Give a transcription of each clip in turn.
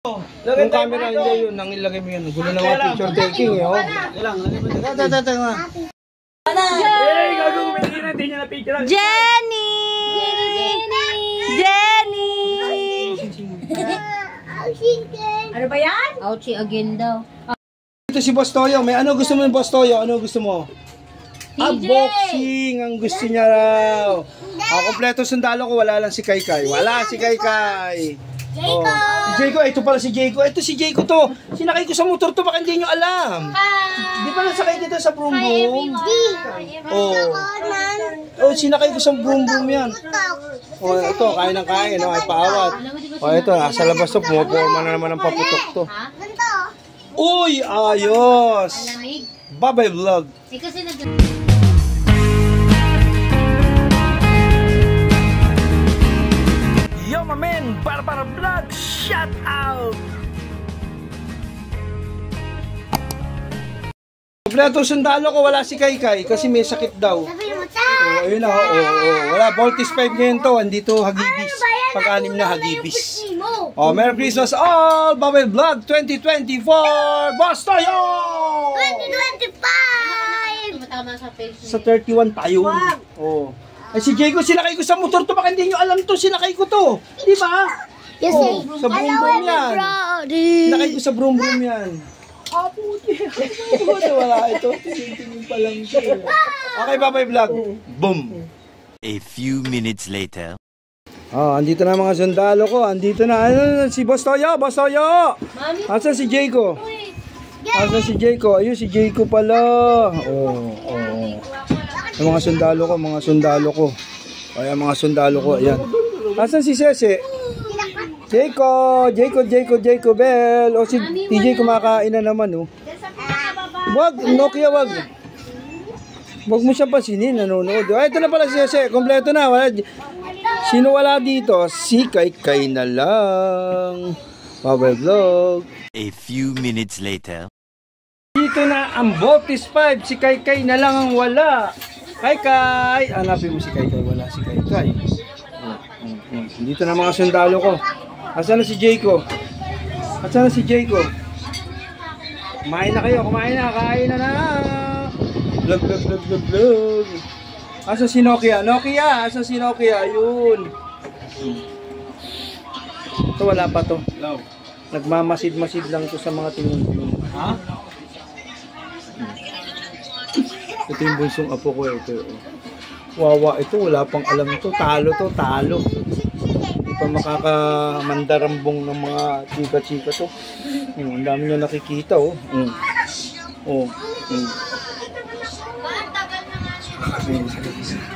Yung camera nila yun, nang ilagay mo yun. Gulo na mga picture taking eh. Jenny! Jenny! Ano ba yan? Ouchie again daw. Ito si Boss Toyo. May ano gusto mo yung Boss Toyo? Ano gusto mo? Boxing ang gusto niya raw. Kompleto sundalo ko, wala lang si Kaykay. Wala si Kaykay. Jayco! Si Jayco, ito pala si Jayco. Ito si Jayco to. Sinakay ko sa motor to, baka hindi nyo alam. Di ba nasakay dito sa broom boom? Sinakay ko sa broom boom yan. Ito, kain ng kain, ay paawat. Ito, sa labas to, pumaporma na naman ang paputok to. Uy, ayos! Babay vlog. Yo, my man! Para vlog! Shout out! Kompleto sundalo ko, wala si Kaykay kasi may sakit daw. Ayun na, wala. Voltis 5 ngayon to, andito hagibis. Pag-anim na hagibis. Merry Christmas all! Babay vlog 2024! Boss tayo! 2025! Sa 31 tayo. Ay si Jayco, sinakay ko sa motor to, baka hindi nyo alam to, sinakay ko to. Di ba? Yes, sa broom broom yan. Sinakay ko sa broom broom yan. Puti. Wala ito, tingin pa lang siya. Okay, babay vlog. Boom. A few minutes later. Andito na mga sundalo ko. Andito na. Si Boss Toyo, Boss Toyo. Asan si Jayco? Asan si Jayco? Ayun, si Jayco pala. Yung mga sundalo ko, Ayan, mga sundalo ko, ayan. Asan si Sese? Jayco Bell. Si TJ kumakain na naman, Wag, Nokia, wag. Wag mo siya pasinin, nanonood. Ito na pala si Sese, kompleto na. Sino wala dito? Si Kaykay na lang. Power vlog. A few minutes later. Dito na ang Voltis 5. Si Kaykay na lang ang wala. Kaykay! Hanapin mo si Kaykay. Wala si Kaykay. Dito na mga sundalo ko. Asan na si Jayco? Kumain na kayo. Kumain na. Kain na. Vlog. Asan si Nokia? Asan si Nokia? Ayun. Ito wala pa to. Nagmamasid-masid lang to sa mga tingin. Ito yung bunsong apo ko. Ito. Wawa ito. Wala pang alam ito. Talo. Hindi pa makakamandarambong ng mga chika-chika to. Ang dami nyo nakikita.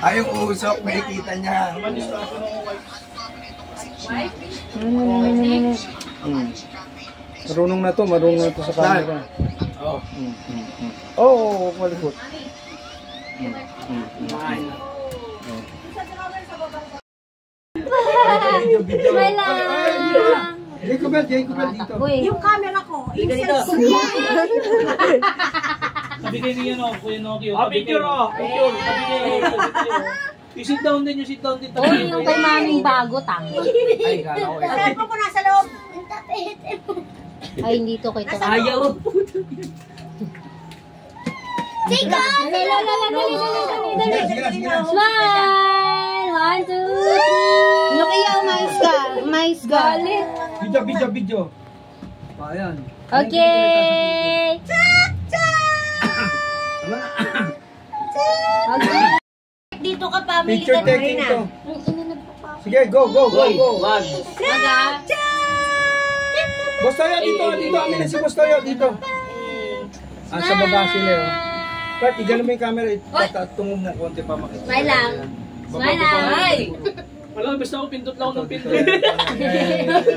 Ayaw usok, makikita niya. Marunong na to sa camera. Malikot. Jayco Bell dito. Yung camera ko, Nabigay niyo Kuya Nokia. Picture. Sit down din. Yung kay maming bago, tango. Telepo ko nasa loob. Ay, hindi to kay to. Ayaw. Jayco! Smile! 1, 2, 3. Nokia, mais ka. Galit. Video. Ayan. Okay. Dito ka pa, Picture taking to. Sige, go. Boss Toyo, dito. Amin na si Boss Toyo, dito. Sa baba sila. Pat, igano mo yung camera. Tungo mo konti pa makita. Smile lang. Wala, basta ako pindot lang ng pindot.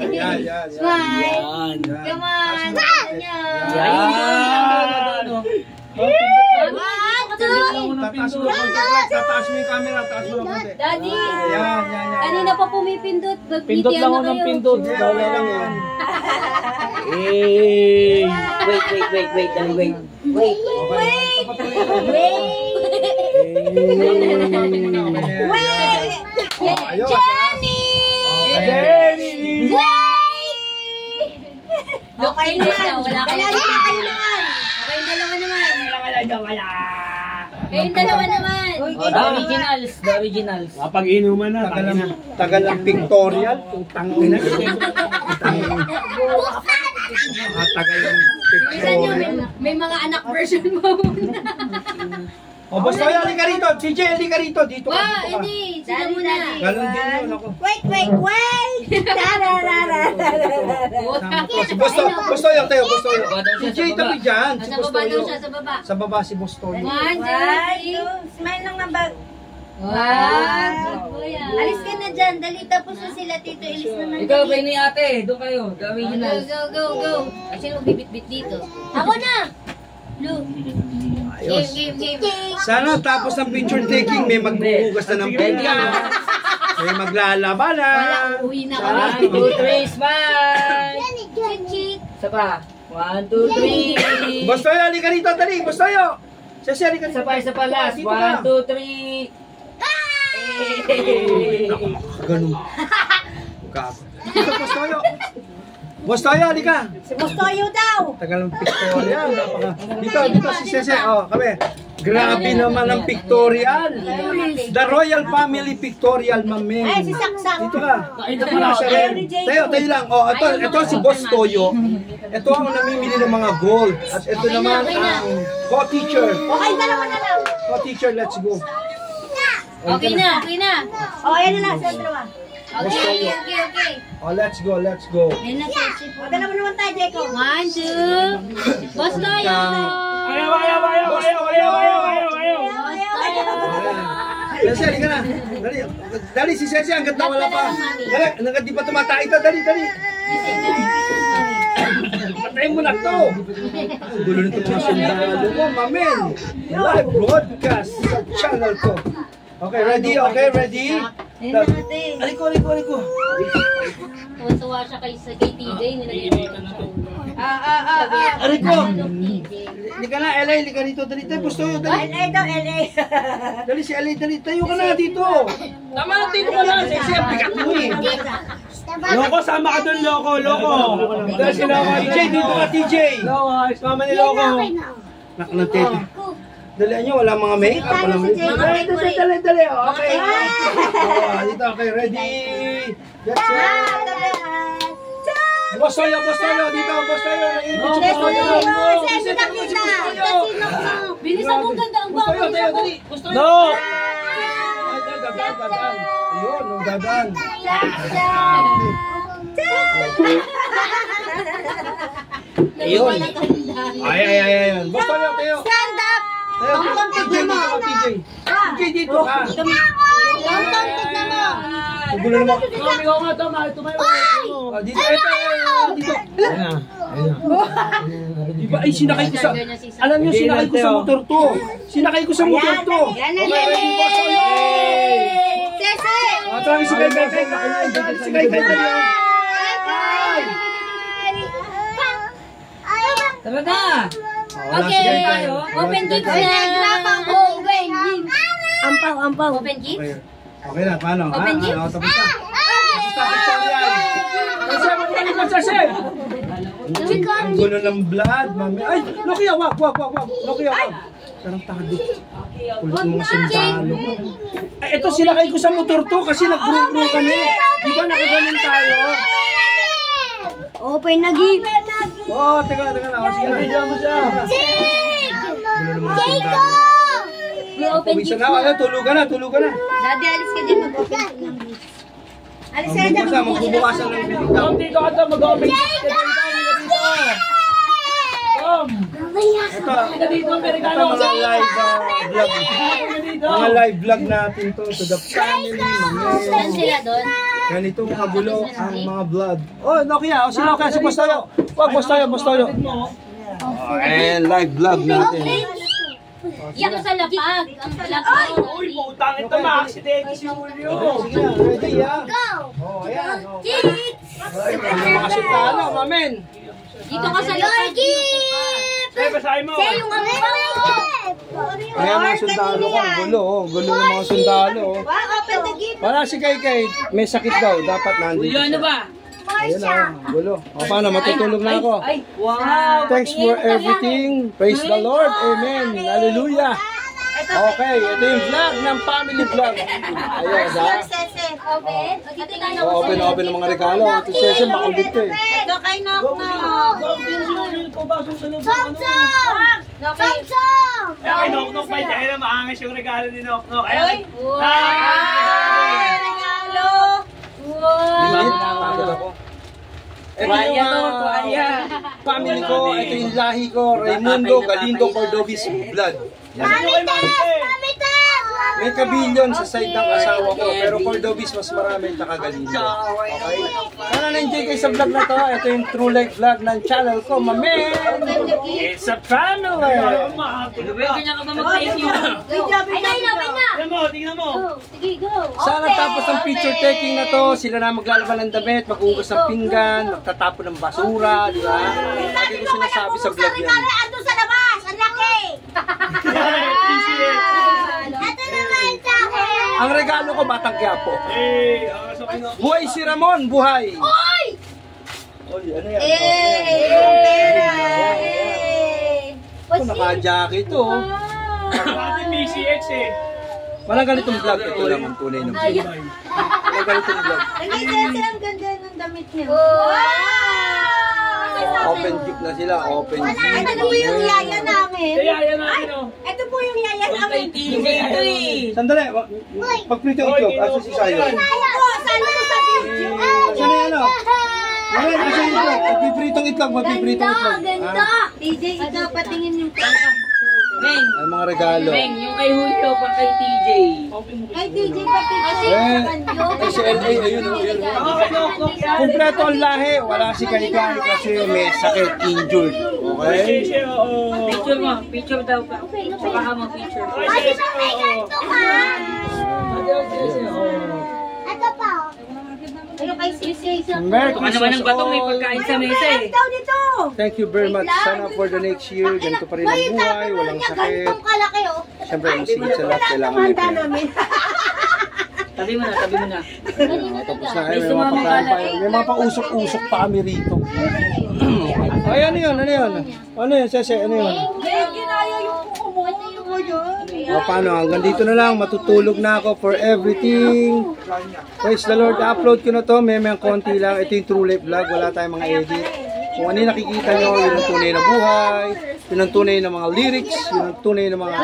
Yan. Smile. Come on. Tataas mo yung camera. Taas mo lang konti. Daddy. Yan. Kanina pa pumipindot. Pindot lang ako ng pindot. Wala lang yan. Wait. Ayos. Jenny! Jenny! Okay naman. Wala kayo. Wala kayo naman. Kayong dalawa naman. Wala. Kayong dalawa naman. The originals, the originals. Kapag-inuman na, Tagal ng pictorial. Tangin na. Tagal ng Minsan yun, pictorial. may mga anak version mo muna. O, basta yun, halika rito. CJ, halika rito. Dito ka, Wow, dito ka. hindi. Sila muna. Ganon din yun, ako. Wait. Gusto yun, tayo, gusto yun. CJ, tabi dyan. Si Sa baba daw Bustoyo. siya, sa baba. Sa baba si Bustoyo. 1, 2, 3. Smile lang na bag. Wow. Alis ka na dyan. Dali tapos na sila, Tito. Ilis na na. Ikaw, kayo ni ate. Doon kayo. The Go, originals. go. Actually, magbibit-bit dito. Ako na. Blue. Ayos. Game. Sana tapos ng picture taking, may magbubugas na ng pinggan. May maglalaba na. Wala, uwi na kami. 1, 2, 3, smile! Chick. Isa pa. 1, 2, 3. Bustoyo, halika rito, dali. Bustoyo. Sesi, halika rito. Isa pa last. Dito ka. 1, 2, 3. Ganun. Gago. Dito, Bustoyo. Bustoyo, halika. Si Bustoyo daw. Tagal ng pictorial. Dito si Sese. Oh, kami. Grabe naman ang pictorial. The Royal Family Pictorial, mami. Ay, si Saksak. Dito ka. Tayo lang. Oh, ito si Boss Toyo. Ito ang namimili ng mga gold. At ito naman ang co-teacher. Okay, dalawa na lang. Co-teacher, let's go. Okay na. O, ayan na lang. Sa dalawa. Okay. Oh, let's go. Yan na, Chick. O, dalawa naman tayo, Jacob. 1, 2. Boss Loyo. Ayaw. Sese, halika na. Dali, si Sese, hanggat nawala pa. Dali, hanggat di pa tumatay ito. Dali. Patayin mo na to. Gulo nito mga sundalo mo, mamen. Live broadcast sa channel ko. Okay, ready? Aliko. Tuwa siya kay TJ. Aliko. Lika na, LA, lika dito. Dali, Bustoyo, dali. LA daw, LA. Dali si LA, dali. Tayo ka na dito. Tama, dito ka na. Sese, ang bigat mo eh. Loko, sama ka dun, loko. Dahil si Loko. TJ, dito ka, TJ. Loko, isama ni Loko. Nak na tete. Dali nyo, wala mga make-up. Wala mga Mga Dali. Okay. Oh, dito, okay, ready. Let's go. Bustoyo, dito, Bustoyo. Bilisan mo, ganda ang Bustoyo, bago. tayo, dali. Bustoyo. No! Dadaan. Ayun, dadaan. Ayun. Ay. Bustoyo, tayo. Stand up. Tayo, TJ, dito ka, TJ. TJ, dito ka. Tignan mo. Gulo naman. Ikaw nga, tumayo. Dito. Diba, ay sinakay ko sa... Alam nyo, sinakay ko sa motor to. Sinakay ko sa motor to. Yan na, Okay, ready, Bustoyo. Sese. Tara, si Kay. Si Kay, dali. Tara na. Okay. Open gifts na. Ampaw. Open gifts? Okay na, paano? Open gifts? Tapos na. Sese! Ang gulo ng blood, mami. Ay, Nokia, wag. Nokia, wag. Sarang tado. Kulit mga sundalo. Ay, ito sinakay ko sa motor to kasi nag-group kami. Di ba nakagaling tayo? Open na gift. Oh, teka na. Sige na. Bigyan mo siya. Gulo ng mga sundalo. May open Pawisan gifts na. na. Tulugan na. Daddy, alis ka din mag-open ng gift. Alis ka din Magbubukasan ng bibig daw. Dito ka daw, mag-open. Ito Dito, Amerikano. mga live vlog. Mga live vlog natin to the family, Saan sila doon? Ganito mga gulo ang mga vlog. Oh, Nokia, si Nokia, si Bustoyo. Wag, Bustoyo. Live vlog natin. Yan sa lapag. Ang lapag. Uy, putang ito, ma-accident si Julio. Sige na, ready ha? Oh, ayan. Mga sundalo, mamen. Dito ka sa lapag. Ay, basahin mo. Kaya mga sundalo ka, gulo ng mga sundalo. Wow, open the gift. Wala si Kay, may sakit daw, dapat nandito. Julio, ano ba? Ayun na, gulo. O paano, matutulog na ako. Ay, wow. Thanks for everything. Praise the Lord. Amen. Hallelujah. Okay, ito yung vlog ng family vlog. Ayun, ha? Open. O, dito na lang. Open ng mga regalo. Ito Sese, makulit to eh. Ito kay Nok Ay, Nok-Nok pa dyan na maangas yung regalo ni Nok-Nok. Ay, regalo. Pagod ako. Ito Tuwalya yung to, tuwalya. family ko. Ito yung lahi ko. Raimundo Galindo Cordobis blood. May kabilyon sa side ng asawa ko, pero Cordobis mas marami yung Galindo. Okay? Sana na-enjoy kayo sa vlog na to. Ito yung true life vlog ng channel ko, mamen! It's a family! Ganyan ka ba mag-thank you? tingnan mo, tingnan mo. Sige, go. Sana tapos ang picture taking na to, sila na maglalaban ng damit, maghugas ng pinggan, magtatapon ng basura, di ba? Lagi ko sinasabi sa vlog yan. Ando sa labas. Ang laki. Ito naman sa akin. Ang regalo ko, Batang Quiapo. Eh, sa Pinoy. Buhay si Ramon, buhay! Oy! Oy, ano yan? What's Naka-jacket to. Ate PCX eh. Walang ganitong vlog. Ito lang ang tunay ng vlog. Walang ganitong vlog. ang ganda ng damit niya. Wow! Open jeep na sila. Open jeep. Ito po yung yaya namin. Kaya yan natin oh. Ito po yung yaya namin. TV ito eh. Sandali. Pag-print yung itlog. Asa si Sayo? Oo, sana mo sa video. Saan na yan o? Asa yung itlog? Magpipritong itlog. Magpipritong itlog. Ganda! DJ, ikaw patingin yung Meng, Ay, mga regalo. Meng, yung kay Julio pa kay TJ. Ay, DJ, patingin Eh, ay, si LA. Ayun o. Ayun o. Kumpleto ang lahi. Wala si Kanikani kasi may sakit. Injured. Okay? Picture mo, picture daw pa. Saka ka mo picture. Ito pa. Ano kay Sisi? Merry Ito ka naman Christmas ng batong may all. pagkain sa mesa eh. Daw dito. Thank you very much. Sana for the next year, ganito pa rin ang buhay, walang sakit. Ganitong kalaki, oh. Siyempre, ang sigit sa lahat, kailangan may pera. Tabi mo na, tabi mo na. Tapos na, ay, may mga pagkain pa. May mga pausok-usok pa kami rito. Ay, ano yun? Ano yun? Ano yun, Sese? Ano yun? Ginaya yung kuko mo. O, paano? Hanggang dito na lang. Matutulog na ako for everything. Praise the Lord. Upload ko na to. May konti lang. Ito yung true life vlog. Wala tayong mga edit. Kung ano yung nakikita nyo, yun ang tunay na buhay. Yun ang tunay na mga lyrics. Yun ang tunay na mga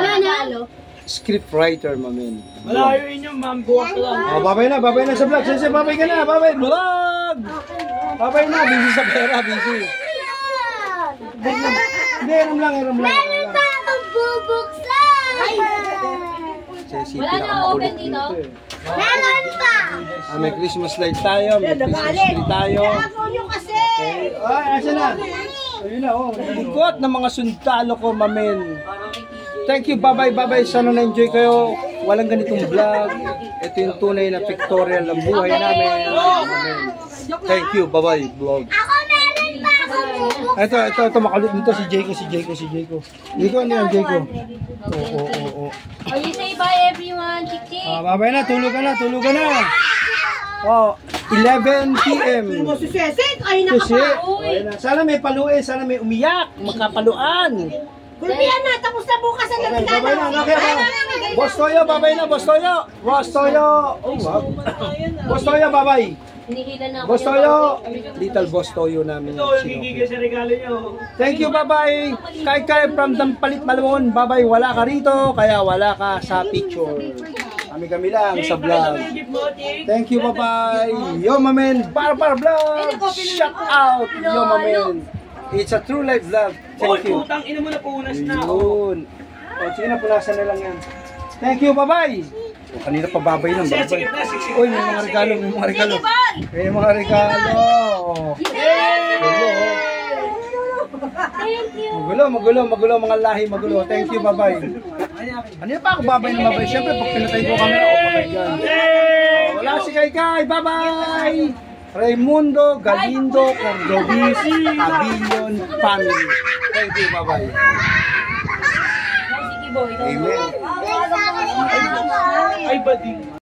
script writer, mamin. Malayo inyo, ma'am. Buwak lang. Oh, babay na sa vlog. Sese, babay ka na. Babay, vlog! Babay na. Busy sa pera, busy. Hindi, iram lang. Meron pa akong bubuksan. Sese, pinakamakulit dito eh. Meron pa. May Christmas light tayo, may Christmas tree tayo. Ako yung kasi. Okay. Ay, asa na? Ayun na, oh. Ikot ng mga sundalo ko, mamen. Thank you, bye-bye. Sana na-enjoy kayo. Walang ganitong vlog. Ito yung tunay na pictorial ng buhay namin. Mamen. Thank you, bye-bye, vlog. Ako meron pa akong bubuksan. Ito, makalit dito si Jayco. Jayco, ano yan, Jayco? Oo. Oh, you say bye everyone, Chick. Babay na, tulog ka na. Oh, 11 p.m. Si Sesek, ay Kasi, ayun na. Sana may paluin, sana may umiyak, magkapaluan. Gulpihan na, tapos na bukas ang Okay, nagkano. babay na, okay. Boss Toyo, babay na, Boss Toyo. Oh, wow. Boss Toyo, babay. Hinihila na ako. Boss Toyo, little Boss Toyo namin. Ito, nagigigil sa regalo nyo. Thank you, bye-bye. Kay from Dampalit, Malamon. Bye-bye, wala ka rito, kaya wala ka sa picture. Kami lang sa vlog. Thank you, bye-bye. Yo, mamen, par vlog. Shout out, yo, mamen. It's a true life vlog. Thank you. Putang ina mo na punas na. Yun. O, sige na, punasan na lang yan. Thank you, bye-bye. O, kanina pa babay lang, babay. Uy, may mga regalo. May mga regalo. Thank you. Magulo, mga lahi, magulo. Thank you, bye-bye. Kanina pa ako babay ng babay. Siyempre, pag pinatay ko camera, patay dyan. O, wala si Kaikai, bye-bye. Raimundo Galindo Cordobis Pavilion Family. Thank you, bye-bye. Amen. Ay, bading.